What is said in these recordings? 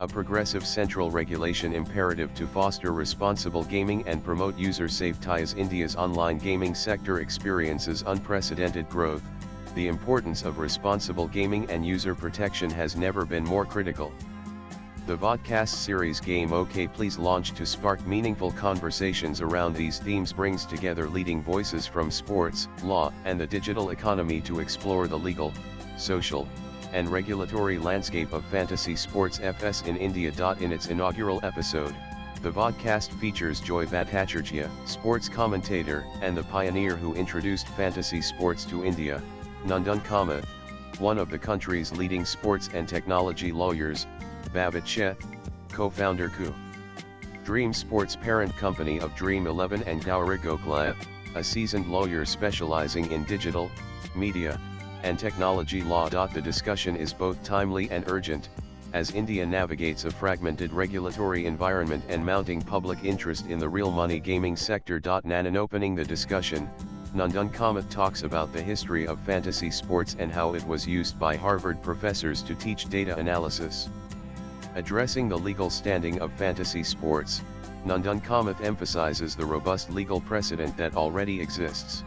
a progressive central regulation imperative to foster responsible gaming and promote user safety. As India's online gaming sector experiences unprecedented growth, the importance of responsible gaming and user protection has never been more critical. The vodcast series Game OK Please, launched to spark meaningful conversations around these themes, brings together leading voices from sports, law, and the digital economy to explore the legal, social, and regulatory landscape of fantasy sports FS in India. In its inaugural episode, the vodcast features Joy Bhattacharjee, sports commentator and the pioneer who introduced fantasy sports to India, Nandan Kamath, one of the country's leading sports and technology lawyers, Babit Sheth, co-founder Dream Sports parent company of Dream 11, and Gauri Gokhale, a seasoned lawyer specializing in digital, media, and technology law. The discussion is both timely and urgent, as India navigates a fragmented regulatory environment and mounting public interest in the real money gaming sector. In opening the discussion, Nandan Kamath talks about the history of fantasy sports and how it was used by Harvard professors to teach data analysis. Addressing the legal standing of fantasy sports, Nandan Kamath emphasizes the robust legal precedent that already exists.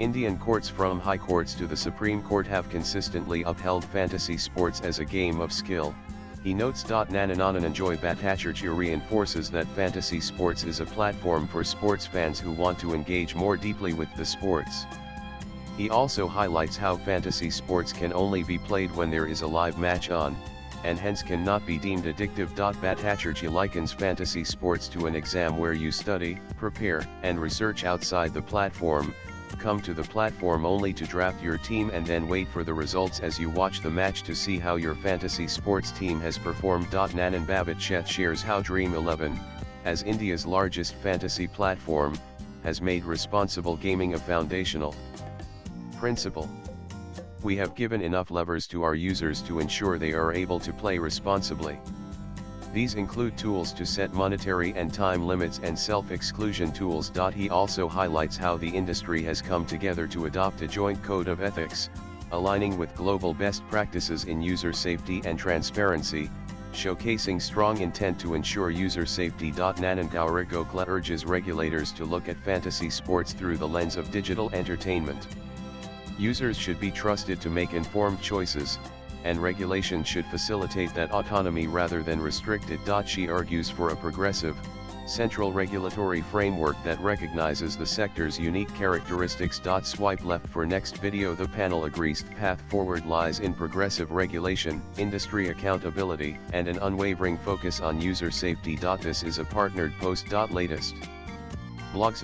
Indian courts, from high courts to the Supreme Court, have consistently upheld fantasy sports as a game of skill, he notes. Nandan Joy Bhattacharjee reinforces that fantasy sports is a platform for sports fans who want to engage more deeply with the sports. He also highlights how fantasy sports can only be played when there is a live match on, and hence cannot be deemed addictive. Bhattacharjee likens fantasy sports to an exam where you study, prepare, and research outside the platform, come to the platform only to draft your team and then wait for the results as you watch the match to see how your fantasy sports team has performed. Nandan Babit Sheth shares how Dream 11, as India's largest fantasy platform, has made responsible gaming a foundational principle. We have given enough levers to our users to ensure they are able to play responsibly. These include tools to set monetary and time limits and self-exclusion tools. He also highlights how the industry has come together to adopt a joint code of ethics, aligning with global best practices in user safety and transparency, showcasing strong intent to ensure user safety. Nandan Gauri Gokhale urges regulators to look at fantasy sports through the lens of digital entertainment. Users should be trusted to make informed choices, and regulation should facilitate that autonomy rather than restrict it. She argues for a progressive, central regulatory framework that recognizes the sector's unique characteristics. Swipe left for next video. The panel agrees the path forward lies in progressive regulation, industry accountability, and an unwavering focus on user safety. This is a partnered post. Latest blogs.